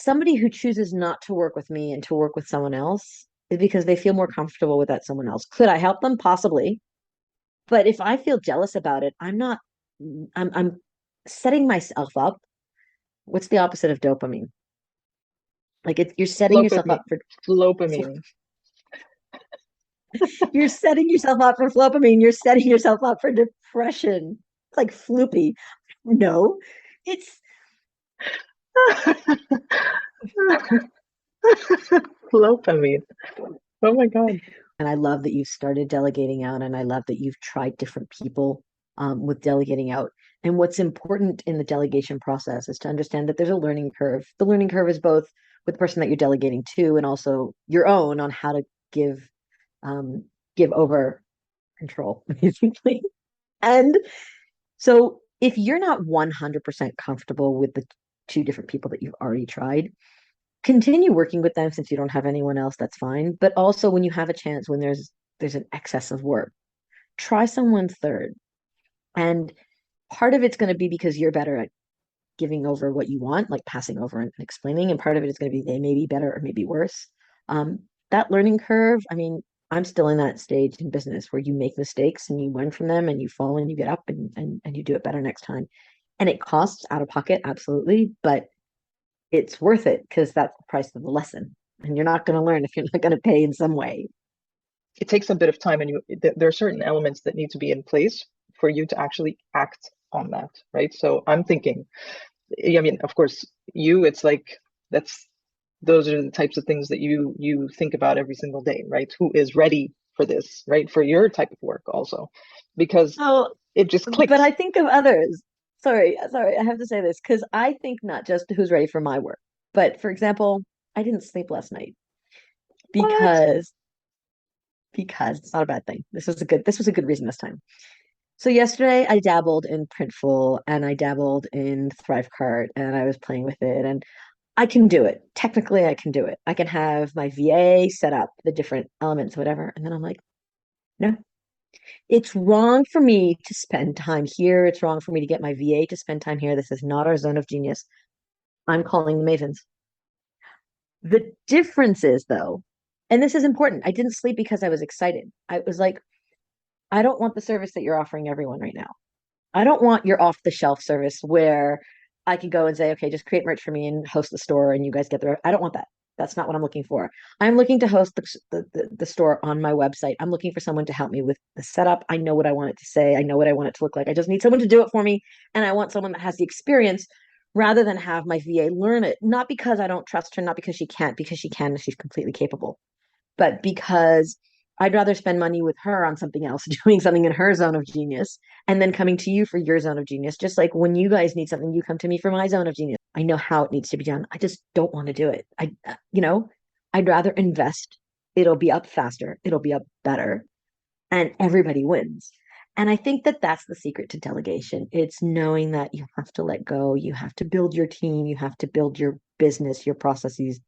somebody who chooses not to work with me and to work with someone else is because they feel more comfortable with that someone else. Could I help them? Possibly. But if I feel jealous about it, I'm setting myself up. What's the opposite of dopamine? Like you're setting yourself up Flopamine. for Flopamine. you're setting yourself up for flopamine. You're setting yourself up for depression. It's like floopy. No, it's Flopamine. Oh my God. and I love that you've started delegating out, and I love that you've tried different people with delegating out. And what's important in the delegation process is to understand that there's a learning curve. The learning curve is both with the person that you're delegating to, and also your own on how to give um, give over control, basically. And so, if you're not 100% comfortable with the two different people that you've already tried, continue working with them since you don't have anyone else, that's fine. But also when you have a chance, when there's an excess of work, try someone third. And part of it's going to be because you're better at giving over what you want, like passing over and explaining, and part of it is going to be they may be better or maybe worse. um, that learning curve, I mean, I'm still in that stage in business where you make mistakes and you learn from them and you fall and you get up and you do it better next time. And it costs out of pocket, absolutely, but it's worth it because that's the price of the lesson. And you're not going to learn if you're not going to pay in some way. It takes a bit of time, and there are certain elements that need to be in place for you to actually act on that, right? So I'm thinking, I mean, of course, it's like that's those are the types of things that you think about every single day, right? Who is ready for this, right? For your type of work also, because Oh, it just but I clicks. think of others. Sorry, I have to say this because I think not just who's ready for my work, but for example, I didn't sleep last night What? because it's not a bad thing. This was a good reason this time. So yesterday I dabbled in Printful and I dabbled in Thrivecart and I was playing with it and I can do it. Technically, I can do it. I can have my VA set up the different elements, whatever. And then I'm like, no, it's wrong for me to spend time here. It's wrong for me to get my VA to spend time here. This is not our zone of genius. I'm calling the Mavens. The difference is, though, and this is important, I didn't sleep because I was excited. I was like, I don't want the service that you're offering everyone right now. I don't want your off the shelf service where I could go and say, okay, just create merch for me and host the store and you guys get the. I don't want that. That's not what I'm looking for. I'm looking to host the store on my website. I'm looking for someone to help me with the setup. I know what I want it to say. I know what I want it to look like. I just need someone to do it for me. And I want someone that has the experience rather than have my VA learn it. Not because I don't trust her, not because she can't, because she can, she's completely capable, but because I'd rather spend money with her on something else, doing something in her zone of genius, and then coming to you for your zone of genius. Just like when you guys need something, you come to me for my zone of genius. I know how it needs to be done. I just don't want to do it. I'd rather invest. It'll be up faster. It'll be up better, and everybody wins. And I think that that's the secret to delegation. It's knowing that you have to let go. You have to build your team. You have to build your business, your processes,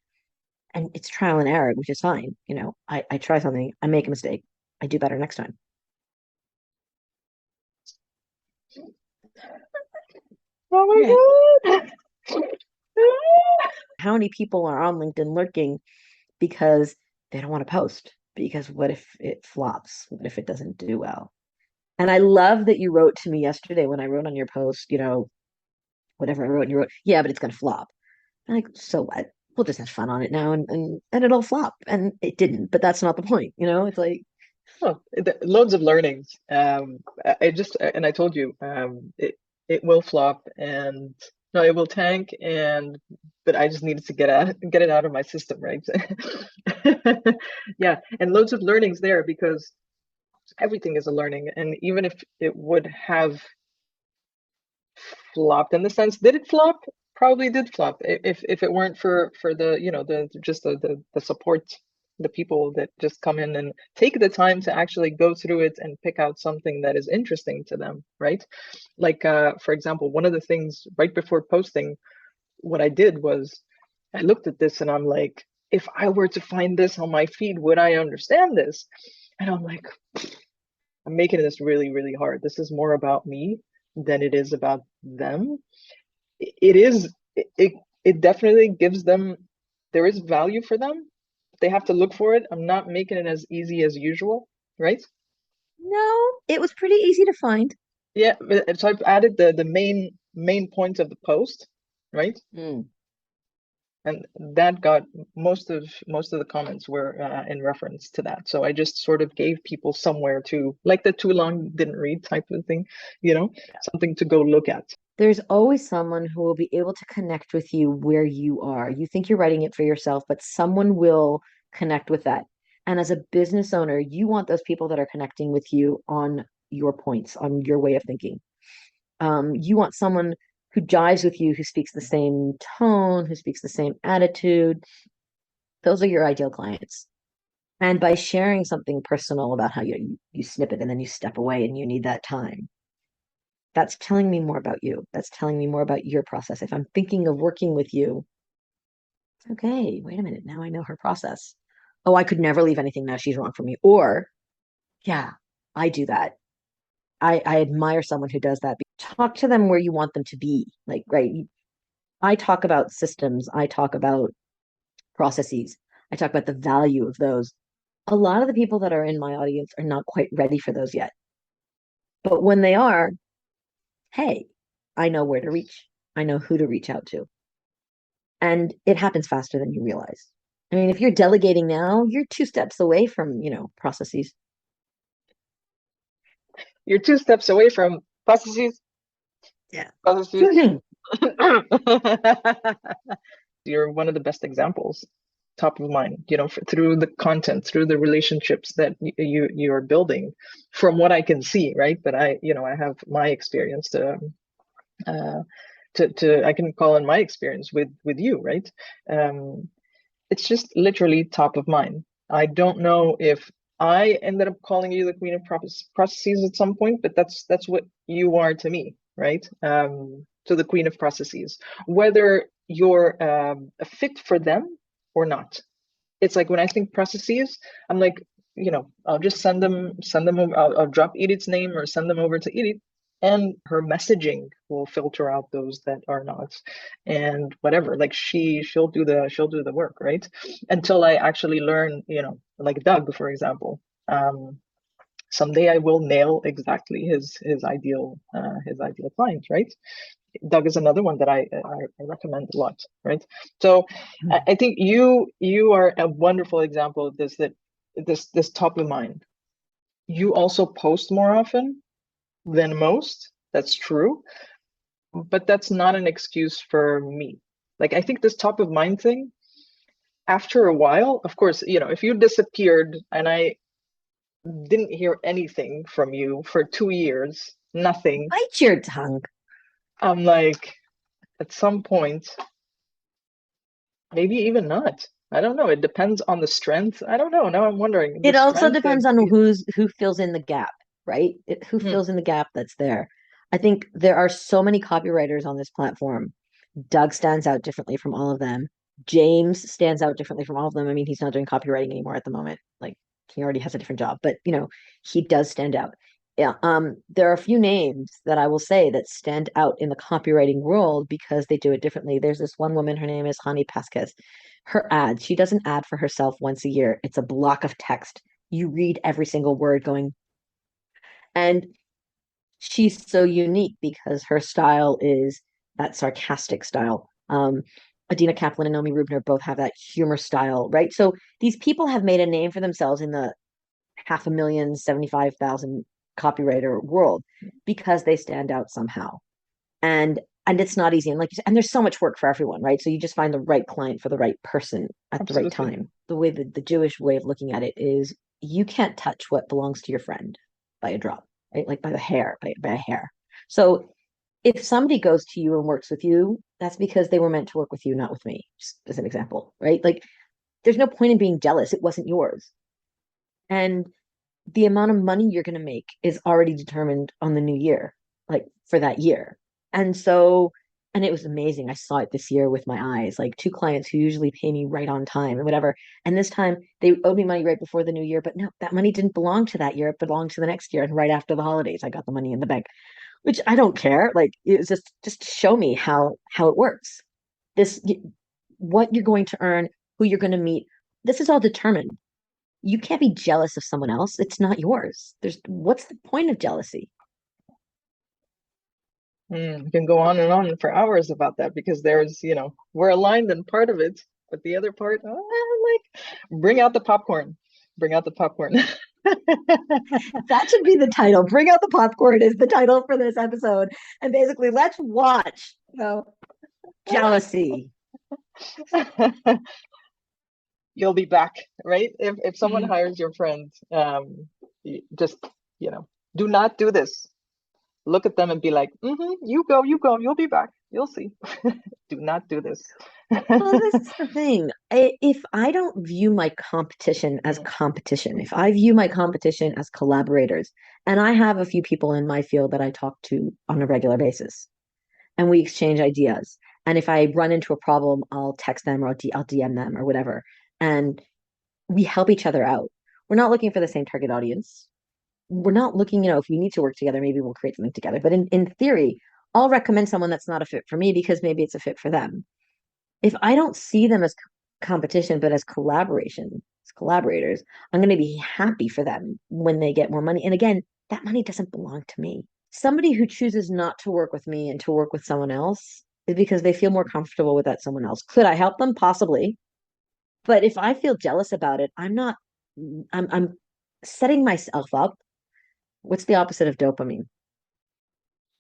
and it's trial and error, which is fine. I try something, I make a mistake, I do better next time. Yeah. Oh my God. How many people are on LinkedIn lurking because they don't want to post? Because what if it flops? What if it doesn't do well? And I love that you wrote to me yesterday when I wrote on your post, whatever I wrote, and you wrote, yeah, but it's going to flop. I'm like, so what? We'll just have fun on it now and it'll flop. And it didn't, but that's not the point. It's like, Oh, loads of learnings. I just and I told you, it will flop, and no, it will tank, and but I just needed to get it out of my system, right? Yeah, and loads of learnings there because everything is a learning, and even if it would have flopped in the sense, did it flop? Probably did flop. If it weren't for the the just the support, the people that just come in and take the time to actually go through it and pick out something that is interesting to them, right? Like for example, one of the things right before posting, what I did was I looked at this and I'm like, if I were to find this on my feed, would I understand this? And I'm like, I'm making this really, really hard. This is more about me than it is about them. It is it it definitely gives them, there is value for them. They have to look for it. I'm not making it as easy as usual, right? No, it was pretty easy to find. Yeah, so I've added the main points of the post, right? Mm. And that got most of the comments were in reference to that. So I just sort of gave people somewhere to, like the too long didn't read type of thing, you know, something to go look at. There's always someone who will be able to connect with you where you are. You think you're writing it for yourself, but someone will connect with that. And as a business owner, you want those people that are connecting with you on your points, on your way of thinking. You want someone who jives with you, who speaks the same tone, who speaks the same attitude. Those are your ideal clients. And by sharing something personal about how you snip it and then you step away and you need that time, that's telling me more about you. That's telling me more about your process. If I'm thinking of working with you, okay, wait a minute, now I know her process. Oh, I could never leave anything now. She's wrong for me. Or, yeah, I do that. I admire someone who does that. Talk to them where you want them to be. Like, right, I talk about systems, I talk about processes, I talk about the value of those. A lot of the people that are in my audience are not quite ready for those yet. But when they are, hey, I know where to reach. I know who to reach out to. And it happens faster than you realize. I mean, if you're delegating now, you're two steps away from, processes. You're two steps away from processes, Yeah. processes. You're one of the best examples, top of mind, through the content, through the relationships that you are building, from what I can see, right? But I have my experience uh, to I can call in my experience with you, right? Um, it's just literally top of mind. I don't know if I ended up calling you the queen of processes at some point, but that's what you are to me, right? To the queen of processes, whether you're a fit for them or not. It's like when I think processes, I'm like, I'll just send them over. I'll drop Irit's name or send them over to Irit, and her messaging will filter out those that are not, and whatever. Like she'll do the work, right? Until I actually learn, like Doug, for example. Someday I will nail exactly his ideal client, right? Doug is another one that I recommend a lot, right? So I think you are a wonderful example of this, that this top of mind. You also post more often than most. That's true, but that's not an excuse for me. Like I think this top of mind thing, after a while, of course, if you disappeared and I didn't hear anything from you for 2 years, nothing, Bite your tongue. I'm like, at some point, maybe even not. I don't know. It depends on the strength. I don't know. Now I'm wondering the It also strength of depends on who fills in the gap, right? Who hmm, fills in the gap that's there. I think there are so many copywriters on this platform. Doug stands out differently from all of them. James stands out differently from all of them. I mean, he's not doing copywriting anymore at the moment. Like he already has a different job, but he does stand out. Yeah. There are a few names that I will say that stand out in the copywriting world because they do it differently. There's this one woman, her name is Hani Pasquez. Her ads, she doesn't ad for herself once a year. It's a block of text. You read every single word going, and she's so unique because her style is that sarcastic style. Adina Kaplan and Naomi Rubner both have that humor style, right? So these people have made a name for themselves in the 500,000, 75,000 copywriter world because they stand out somehow. And it's not easy. And like you said, and there's so much work for everyone, right? So you just find the right client for the right person at the right absolutely. time. The way that the Jewish way of looking at it is you can't touch what belongs to your friend by a drop, right? Like by the hair, by a hair. So if somebody goes to you and works with you, that's because they were meant to work with you, not with me, just as an example, right? Like there's no point in being jealous. It wasn't yours. And the amount of money you're going to make is already determined on the new year, like for that year. And so, and it was amazing. I saw it this year with my eyes, like two clients who usually pay me right on time and whatever. And this time they owed me money right before the new year, but no, that money didn't belong to that year. It belonged to the next year. And right after the holidays, I got the money in the bank, which I don't care. Like it was just to show me how it works. This, what you're going to earn, who you're going to meet, this is all determined. You can't be jealous of someone else. It's not yours. What's the point of jealousy? We can go on for hours about that because there's, we're aligned in part of it, but the other part, like, bring out the popcorn. Bring out the popcorn. That should be the title. Bring out the popcorn is the title for this episode. And basically, let's watch, jealousy. You'll be back, right? If someone hires your friend, just, do not do this. Look at them and be like, you go, you'll be back. You'll see. Do not do this. Well, this is the thing. If I don't view my competition as competition, if I view my competition as collaborators, and I have a few people in my field that I talk to on a regular basis, and we exchange ideas. And if I run into a problem, I'll text them or I'll DM them or whatever. And we help each other out. We're not looking for the same target audience. We're not looking, if we need to work together, maybe we'll create something together. But in theory, I'll recommend someone that's not a fit for me because maybe it's a fit for them. If I don't see them as competition, but as collaboration, as collaborators, I'm going to be happy for them when they get more money. And again, that money doesn't belong to me. Somebody who chooses not to work with me and to work with someone else is because they feel more comfortable with that someone else. Could I help them? Possibly. But if I feel jealous about it, I'm setting myself up. What's the opposite of dopamine?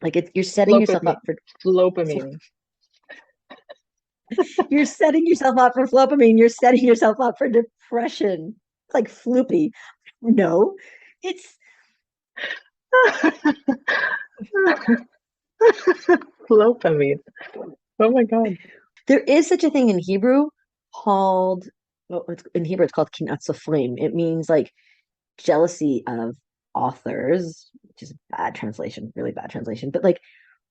Like you're setting yourself Flopamine. up for Flopamine. you're setting yourself up for flopamine. You're setting yourself up for depression. It's like floopy. No, it's Flopamine. Oh my God. there is such a thing in Hebrew called well, in Hebrew it's called kinat sofrim. It means like jealousy of authors, which is a bad translation, really bad translation. But like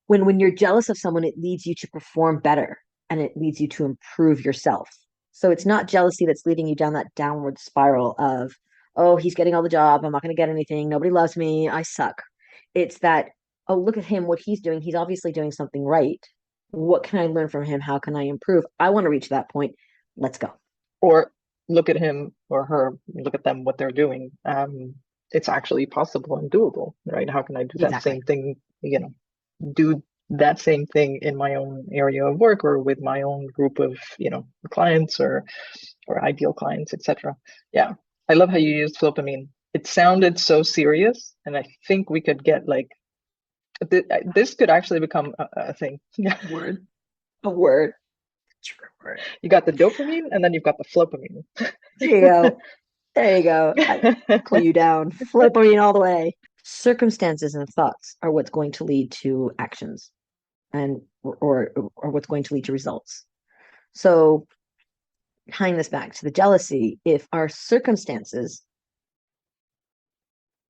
when you're jealous of someone, it leads you to perform better and it leads you to improve yourself. So it's not jealousy that's leading you down that downward spiral of, oh, he's getting all the job. I'm not going to get anything. Nobody loves me. I suck. It's that, oh, look at him, what he's doing. He's obviously doing something right. What can I learn from him? How can I improve? I want to reach that point. Let's go. Or look at him or her, look at them, what they're doing. It's actually possible and doable, right? How can I do that Exactly. same thing, do that same thing in my own area of work or with my own group of, clients or ideal clients, etc. Yeah. I love how you used dopamine. It sounded so serious, and I think we could get like this could actually become a thing. Yeah. Word. A word. You got the dopamine and then you've got the flopamine. There you go. There you go. I pull you down, flipperine all the way. Circumstances and thoughts are what's going to lead to actions and or what's going to lead to results. So tying this back to the jealousy, if our circumstances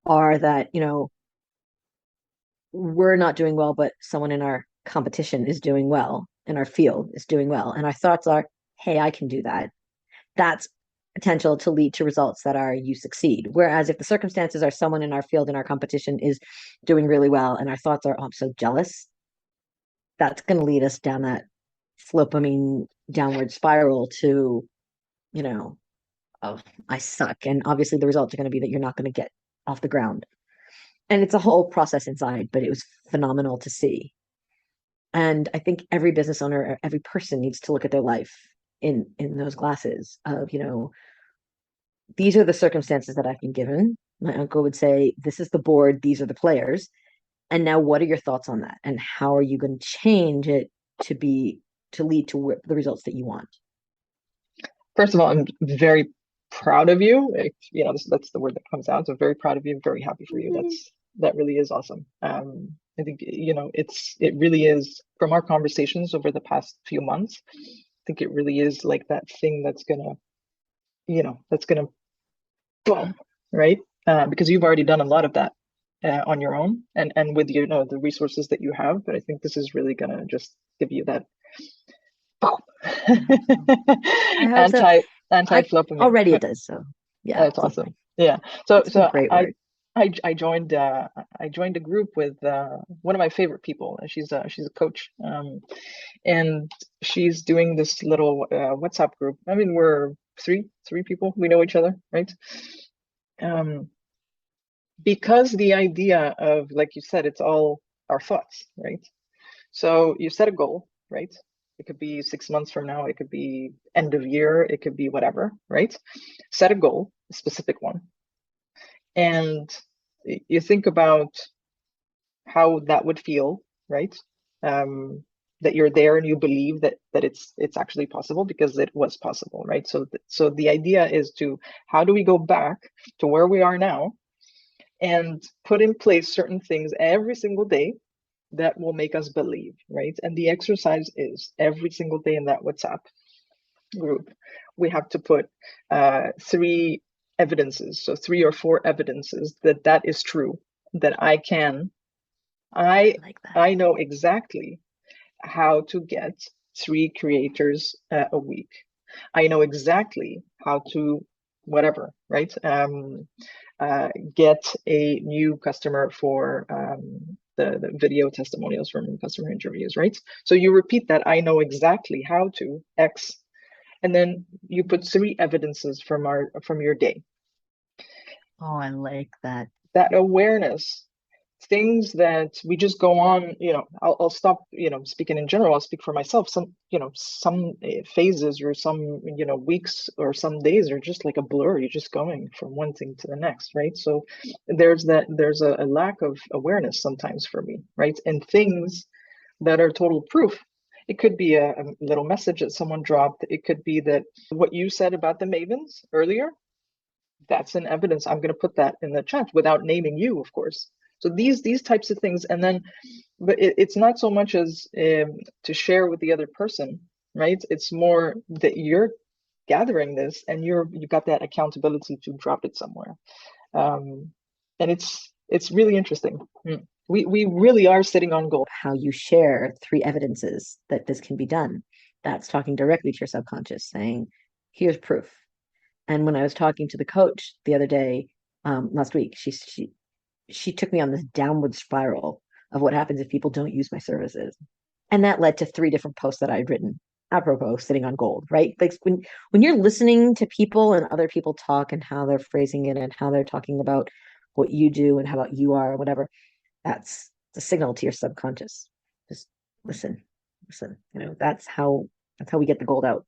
are that, we're not doing well, but someone in our competition is doing well, in our field is doing well, and our thoughts are, hey, I can do that. That's potential to lead to results that are you succeed. Whereas if the circumstances are someone in our field in our competition is doing really well and our thoughts are, oh, I'm so jealous, that's going to lead us down that flopamine downward spiral to, you know, oh, I suck. And obviously the results are going to be that you're not going to get off the ground. And it's a whole process inside, but it was phenomenal to see. And I think every business owner, every person needs to look at their life in those glasses of, these are the circumstances that I've been given. My uncle would say, this is the board, these are the players. And now what are your thoughts on that? And how are you going to change it to lead to the results that you want? First of all, I'm very proud of you. That's the word that comes out. So very proud of you. Very happy for you. That really is awesome. I think it really is from our conversations over the past few months. I think it really is like that thing that's gonna boom, right? Because you've already done a lot of that on your own and with the resources that you have. But I think this is really gonna just give you that boom. I hope so. anti I anti-flopamine. already it does. So yeah, That's flip me. awesome. Yeah. So That's a so great I word. I joined a group with one of my favorite people. She's a coach, and she's doing this little WhatsApp group. I mean, we're three people. We know each other, right? Um, because the idea of, like you said, it's all our thoughts, right? So you set a goal, right? It could be 6 months from now, it could be end of year, it could be whatever, right? Set a goal, a specific one, and you think about how that would feel, right? Um, that you're there and you believe that it's actually possible because it was possible, right? So the idea is to how do we go back to where we are now and put in place certain things every single day that will make us believe, right? And the exercise is every single day in that WhatsApp group, we have to put three evidences, so 3 or 4 evidences that that is true, that I I like that. I know exactly how to get 3 creators a week. I know exactly how to whatever, right? Get a new customer for the video testimonials from customer interviews, right? So you repeat that, I know exactly how to X, and then you put 3 evidences from your day. Oh, I like that. That awareness, things that we just go on, I'll stop, speaking in general, I'll speak for myself. Some phases or some, weeks or some days are just like a blur. You're just going from one thing to the next, right? So there's a lack of awareness sometimes for me, right? And things that are total proof. It could be a little message that someone dropped. It could be that what you said about the Mavens earlier, that's an evidence. I'm going to put that in the chat without naming you, of course. So these types of things, and then, but it's not so much as to share with the other person, right? It's more that you're gathering this and you've got that accountability to drop it somewhere, um, and it's really interesting. We really are sitting on gold. How you share 3 evidences that this can be done. That's talking directly to your subconscious, saying, here's proof. And when I was talking to the coach the other day, last week, she took me on this downward spiral of what happens if people don't use my services. And that led to 3 different posts that I'd written apropos sitting on gold, right? Like when you're listening to people and other people talk and how they're phrasing it and how they're talking about what you do and how about you are or whatever, that's the signal to your subconscious. Just listen, listen. That's how we get the gold out.